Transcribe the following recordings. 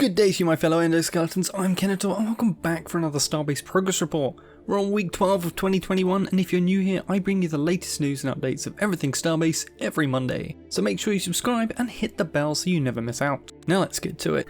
Good day to you, my fellow endoskeletons. I'm Kenetor and welcome back for another Starbase progress report. We're on week 12 of 2021, and if you're new here, I bring you the latest news and updates of everything Starbase every Monday. So make sure you subscribe and hit the bell so you never miss out. Now let's get to it.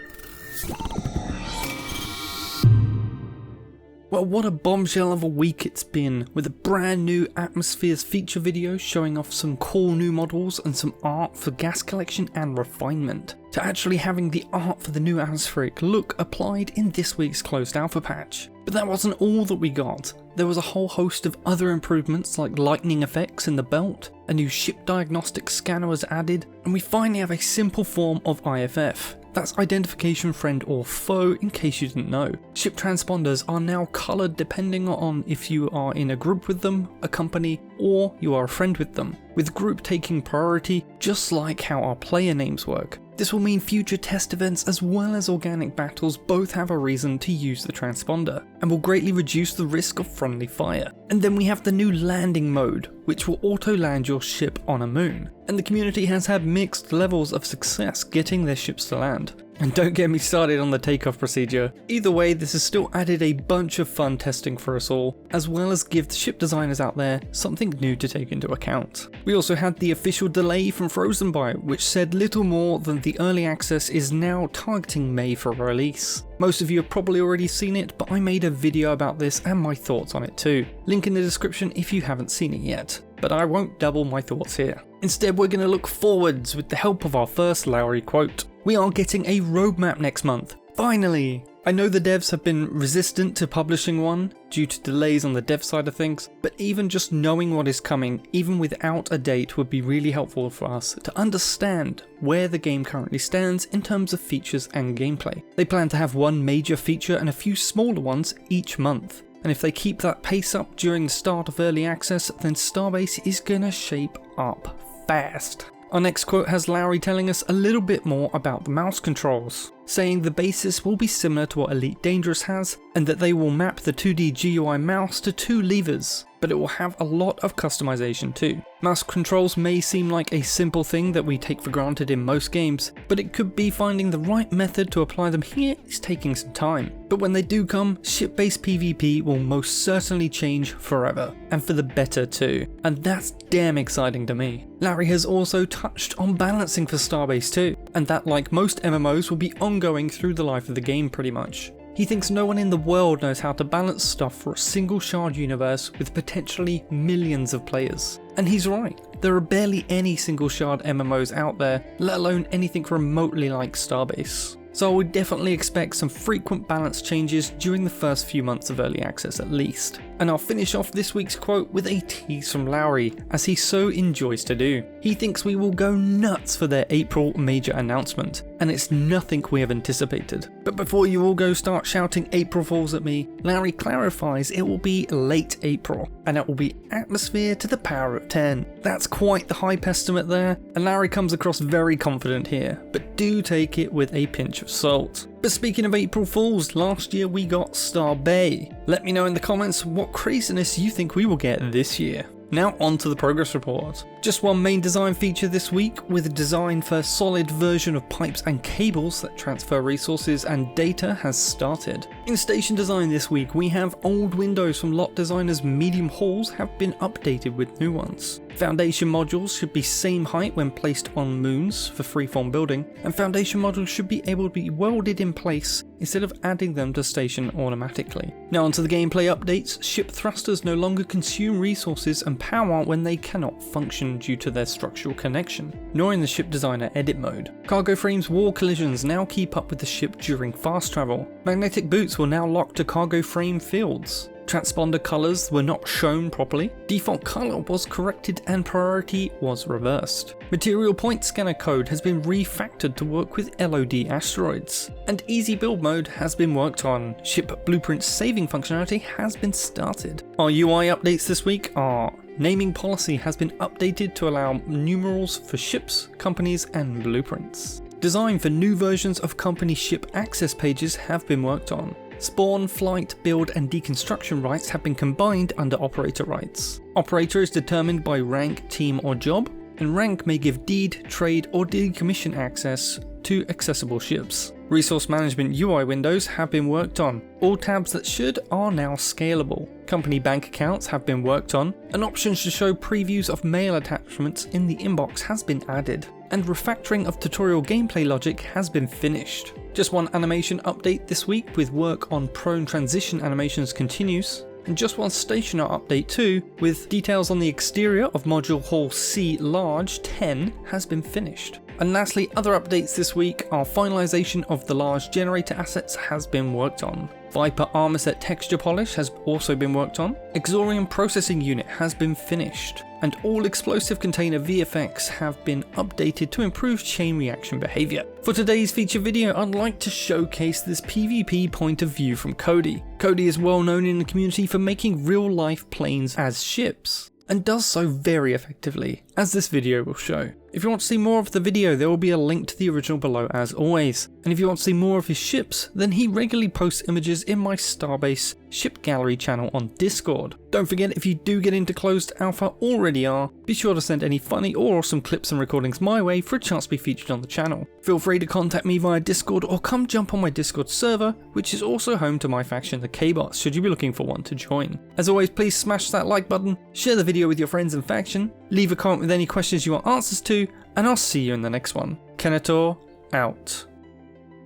Well, what a bombshell of a week it's been, with a brand new Atmospheres feature video showing off some cool new models and some art for gas collection and refinement, to actually having the art for the new atmospheric look applied in this week's closed alpha patch. But that wasn't all that we got. There was a whole host of other improvements like lightning effects in the belt, a new ship diagnostic scanner was added, and we finally have a simple form of IFF. That's identification friend or foe, in case you didn't know. Ship transponders are now coloured depending on if you are in a group with them, a company, or you are a friend with them, with group taking priority, just like how our player names work. This will mean future test events as well as organic battles both have a reason to use the transponder, and will greatly reduce the risk of friendly fire. And then we have the new landing mode, which will auto-land your ship on a moon, and the community has had mixed levels of success getting their ships to land. And don't get me started on the takeoff procedure. Either way, this has still added a bunch of fun testing for us all, as well as give the ship designers out there something new to take into account. We also had the official delay from Frozenbyte, which said little more than the early access is now targeting May for release. Most of you have probably already seen it, but I made a video about this and my thoughts on it too. Link in the description if you haven't seen it yet. But I won't double my thoughts here. Instead, we're going to look forwards with the help of our first Lowry quote. We are getting a roadmap next month. Finally! I know the devs have been resistant to publishing one due to delays on the dev side of things, but even just knowing what is coming, even without a date, would be really helpful for us to understand where the game currently stands in terms of features and gameplay. They plan to have one major feature and a few smaller ones each month. And if they keep that pace up during the start of early access, then Starbase is gonna shape up fast. Our next quote has Lowry telling us a little bit more about the mouse controls, saying the basis will be similar to what Elite Dangerous has, and that they will map the 2D GUI mouse to 2 levers, but it will have a lot of customization too. Mouse controls may seem like a simple thing that we take for granted in most games, but it could be finding the right method to apply them here is taking some time. But when they do come, ship-based PvP will most certainly change forever, and for the better too, and that's damn exciting to me. Lowry has also touched on balancing for Starbase too, and that, like most MMOs, will be ongoing through the life of the game pretty much. He thinks no one in the world knows how to balance stuff for a single shard universe with potentially millions of players. And he's right, there are barely any single shard MMOs out there, let alone anything remotely like Starbase. So I would definitely expect some frequent balance changes during the first few months of early access at least. And I'll finish off this week's quote with a tease from Lowry, as he so enjoys to do. He thinks we will go nuts for their April major announcement, and it's nothing we have anticipated. But before you all go start shouting April Fools at me, Lowry clarifies it will be late April, and it will be Atmosphere to the power of 10. That's quite the hype estimate there, and Lowry comes across very confident here, but do take it with a pinch of salt. But speaking of April Fools, last year we got Starbase. Let me know in the comments what craziness you think we will get this year. Now on to the progress report. Just one main design feature this week, with a design for a solid version of pipes and cables that transfer resources and data has started. In station design this week, we have old windows from lot designers medium halls have been updated with new ones. Foundation modules should be same height when placed on moons for freeform building, and foundation modules should be able to be welded in place instead of adding them to station automatically. Now onto the gameplay updates. Ship thrusters no longer consume resources and power when they cannot function due to their structural connection, nor in the ship designer edit mode. Cargo frames wall collisions now keep up with the ship during fast travel. Magnetic boots will now lock to cargo frame fields. Transponder colours were not shown properly. Default colour was corrected and priority was reversed. Material point scanner code has been refactored to work with LOD asteroids. And easy build mode has been worked on. Ship blueprint saving functionality has been started. Our UI updates this week are: naming policy has been updated to allow numerals for ships, companies and blueprints. Design for new versions of company ship access pages have been worked on. Spawn, flight, build and deconstruction rights have been combined under operator rights. Operator is determined by rank, team or job, and rank may give deed, trade or decommission access to accessible ships. Resource management UI windows have been worked on. All tabs that should are now scalable. Company bank accounts have been worked on. An option to show previews of mail attachments in the inbox has been added. And refactoring of tutorial gameplay logic has been finished. Just one animation update this week with work on prone transition animations continues. And just one stationer update too, with details on the exterior of module hall C large 10 has been finished. And lastly, other updates this week are finalization of the large generator assets has been worked on. Viper armor set texture polish has also been worked on. Exorium processing unit has been finished. And all explosive container VFX have been updated to improve chain reaction behavior. For today's feature video, I'd like to showcase this PvP point of view from Cody. Cody is well known in the community for making real life planes as ships, and does so very effectively, as this video will show. If you want to see more of the video, there will be a link to the original below as always. And if you want to see more of his ships, then he regularly posts images in my Starbase ship gallery channel on Discord. Don't forget, if you do get into closed alpha, already are, be sure to send any funny or awesome clips and recordings my way for a chance to be featured on the channel. Feel free to contact me via Discord or come jump on my Discord server, which is also home to my faction, the K-Bots, should you be looking for one to join. As always, please smash that like button, share the video with your friends and faction, leave a comment with any questions you want answers to, and I'll see you in the next one. Kenetor, out.